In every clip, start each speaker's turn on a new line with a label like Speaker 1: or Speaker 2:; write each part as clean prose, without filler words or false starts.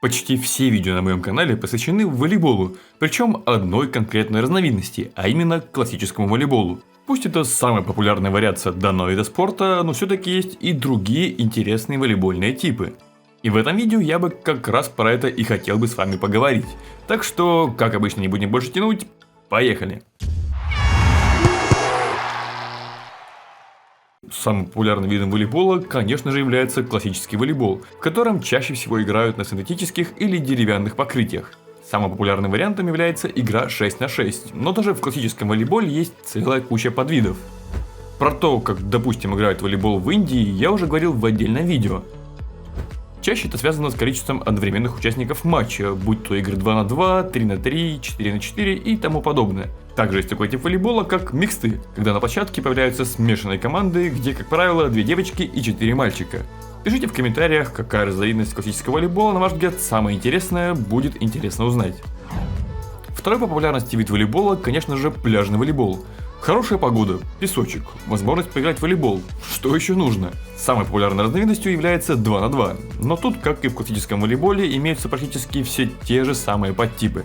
Speaker 1: Почти все видео на моем канале посвящены волейболу, причем одной конкретной разновидности, а именно классическому волейболу. Пусть это самая популярная вариация данного вида спорта, но все-таки есть и другие интересные волейбольные типы. И в этом видео я бы как раз про это и хотел бы с вами поговорить. Так что, как обычно, не будем больше тянуть, поехали! Самым популярным видом волейбола, конечно же, является классический волейбол, в котором чаще всего играют на синтетических или деревянных покрытиях. Самым популярным вариантом является игра 6 на 6, но даже в классическом волейболе есть целая куча подвидов. Про то, как, допустим, играют в волейбол в Индии, я уже говорил в отдельном видео. Чаще это связано с количеством одновременных участников матча, будь то игры 2 на 2, 3 на 3, 4 на 4 и тому подобное. Также есть такой тип волейбола, как миксты, когда на площадке появляются смешанные команды, где, как правило, 2 девочки и 4 мальчика. Пишите в комментариях, какая разновидность классического волейбола, на ваш взгляд, самая интересная, будет интересно узнать. Второй по популярности вид волейбола, конечно же, пляжный волейбол. Хорошая погода, песочек, возможность поиграть в волейбол. Что еще нужно? Самой популярной разновидностью является 2 на 2, но тут, как и в классическом волейболе, имеются практически все те же самые подтипы.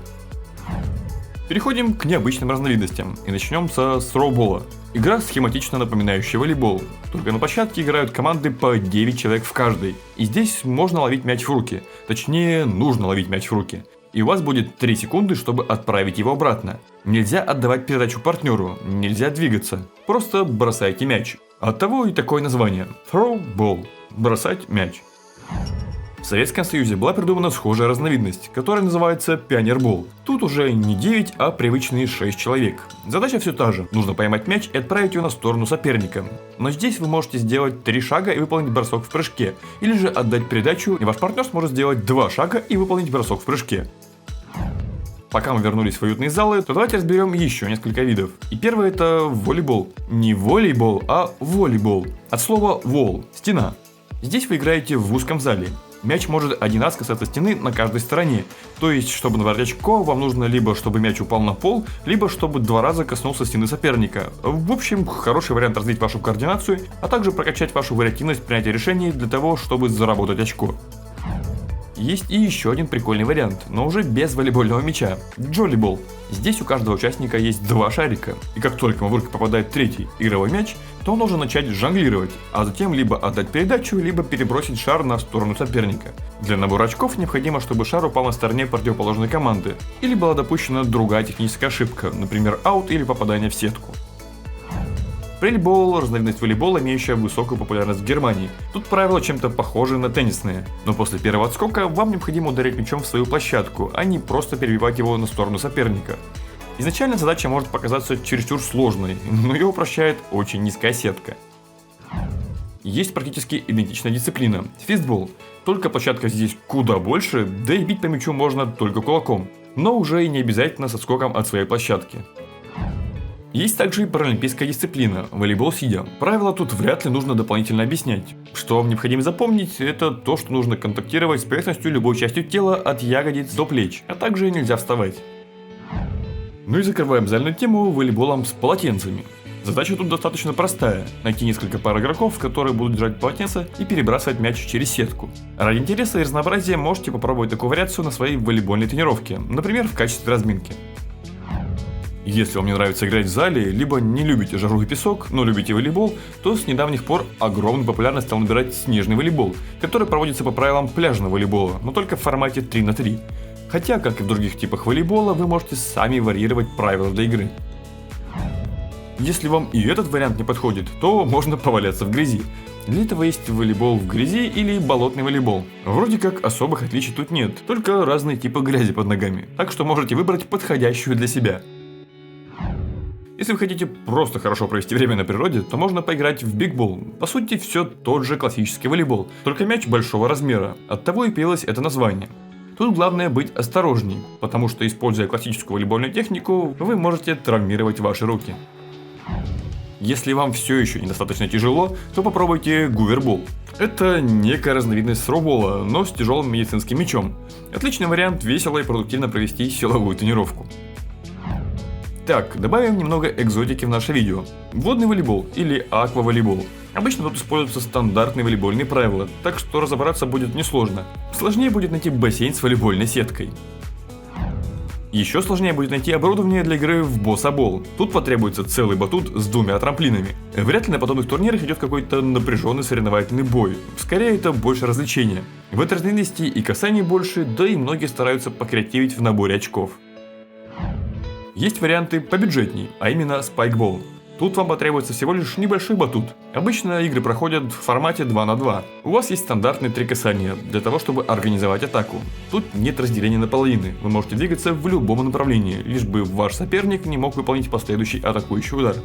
Speaker 1: Переходим к необычным разновидностям и начнем со троубола. Игра схематично напоминающая волейбол, только на площадке играют команды по 9 человек в каждой. И здесь можно ловить мяч в руки, точнее нужно ловить мяч в руки. И у вас будет 3 секунды, чтобы отправить его обратно. Нельзя отдавать передачу партнеру, нельзя двигаться, просто бросайте мяч. Оттого и такое название – throw ball – бросать мяч. В Советском Союзе была придумана схожая разновидность, которая называется пионербол. Тут уже не 9, а привычные 6 человек. Задача все та же, нужно поймать мяч и отправить его на сторону соперника. Но здесь вы можете сделать 3 шага и выполнить бросок в прыжке, или же отдать передачу, и ваш партнер сможет сделать 2 шага и выполнить бросок в прыжке. Пока мы вернулись в уютные залы, то давайте разберем еще несколько видов. И первый это волейбол. Не волейбол, а волейбол. От слова wall – стена. Здесь вы играете в узком зале. Мяч может один раз касаться стены на каждой стороне. То есть, чтобы наворотить очко, вам нужно либо чтобы мяч упал на пол, либо чтобы 2 раза коснулся стены соперника. В общем, хороший вариант развить вашу координацию, а также прокачать вашу вариативность принятия решений для того, чтобы заработать очко. Есть и еще один прикольный вариант, но уже без волейбольного мяча – джолибол. Здесь у каждого участника есть 2 шарика, и как только в руки попадает 3-й игровой мяч, то он должен начать жонглировать, а затем либо отдать передачу, либо перебросить шар на сторону соперника. Для набора очков необходимо, чтобы шар упал на стороне противоположной команды, или была допущена другая техническая ошибка, например, аут или попадание в сетку. Фрилибол – разновидность волейбола, имеющая высокую популярность в Германии. Тут правила чем-то похожи на теннисные, но после первого отскока вам необходимо ударить мячом в свою площадку, а не просто перебивать его на сторону соперника. Изначально задача может показаться чересчур сложной, но ее упрощает очень низкая сетка. Есть практически идентичная дисциплина – фистбол, только площадка здесь куда больше, да и бить по мячу можно только кулаком, но уже и не обязательно с отскоком от своей площадки. Есть также и паралимпийская дисциплина – волейбол сидя. Правила тут вряд ли нужно дополнительно объяснять. Что вам необходимо запомнить, это то, что нужно контактировать с поверхностью любой частью тела от ягодиц до плеч, а также нельзя вставать. Ну и закрываем зальную тему волейболом с полотенцами. Задача тут достаточно простая – найти несколько пар игроков, которые будут держать полотенце и перебрасывать мяч через сетку. Ради интереса и разнообразия можете попробовать такую вариацию на своей волейбольной тренировке, например, в качестве разминки. Если вам не нравится играть в зале, либо не любите жару и песок, но любите волейбол, то с недавних пор огромную популярность стал набирать снежный волейбол, который проводится по правилам пляжного волейбола, но только в формате 3 на 3. Хотя, как и в других типах волейбола, вы можете сами варьировать правила для игры. Если вам и этот вариант не подходит, то можно поваляться в грязи. Для этого есть волейбол в грязи или болотный волейбол. Вроде как особых отличий тут нет, только разные типы грязи под ногами, так что можете выбрать подходящую для себя. Если вы хотите просто хорошо провести время на природе, то можно поиграть в бигбол. По сути, все тот же классический волейбол, только мяч большого размера, оттого и появилось это название. Тут главное быть осторожней, потому что, используя классическую волейбольную технику, вы можете травмировать ваши руки. Если вам все еще недостаточно тяжело, то попробуйте гувербол. Это некая разновидность троубола, но с тяжелым медицинским мячом. Отличный вариант весело и продуктивно провести силовую тренировку. Так, добавим немного экзотики в наше видео. Водный волейбол или акваволейбол. Обычно тут используются стандартные волейбольные правила, так что разобраться будет несложно. Сложнее будет найти бассейн с волейбольной сеткой. Еще сложнее будет найти оборудование для игры в боссабол. Тут потребуется целый батут с 2 трамплинами. Вряд ли на подобных турнирах идет какой-то напряженный соревновательный бой. Скорее это больше развлечения. В этой разновидности и касаний больше, да и многие стараются покреативить в наборе очков. Есть варианты побюджетней, а именно спайкбол. Тут вам потребуется всего лишь небольшой батут. Обычно игры проходят в формате 2 на 2. У вас есть стандартные 3 касания для того, чтобы организовать атаку. Тут нет разделения на половины, вы можете двигаться в любом направлении, лишь бы ваш соперник не мог выполнить последующий атакующий удар.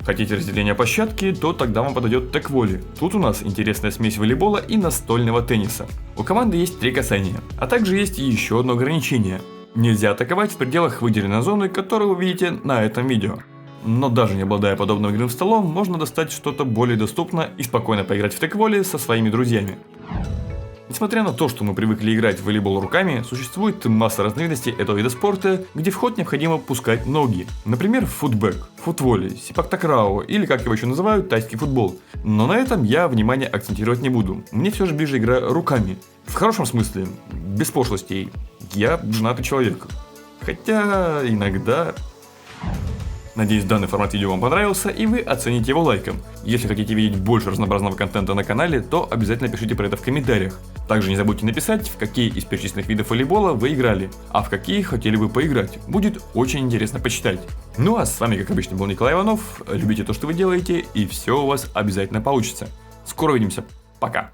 Speaker 1: Хотите разделения площадки, то тогда вам подойдет тэкволи. Тут у нас интересная смесь волейбола и настольного тенниса. У команды есть 3 касания, а также есть еще одно ограничение. Нельзя атаковать в пределах выделенной зоны, которую вы видите на этом видео. Но даже не обладая подобным игровым столом, можно достать что-то более доступно и спокойно поиграть в тэкволи со своими друзьями. Несмотря на то, что мы привыкли играть в волейбол руками, существует масса разновидностей этого вида спорта, где в ход необходимо пускать ноги. Например, футбэк, футволи, сипак-такрао или, как его еще называют, тайский футбол. Но на этом я внимание акцентировать не буду. Мне все же ближе игра руками. В хорошем смысле, без пошлостей. Я женатый человек. Хотя иногда... Надеюсь, данный формат видео вам понравился и вы оцените его лайком. Если хотите видеть больше разнообразного контента на канале, то обязательно пишите про это в комментариях. Также не забудьте написать, в какие из перечисленных видов волейбола вы играли, а в какие хотели бы поиграть. Будет очень интересно почитать. Ну а с вами, как обычно, был Николай Иванов. Любите то, что вы делаете, и все у вас обязательно получится. Скоро увидимся. Пока.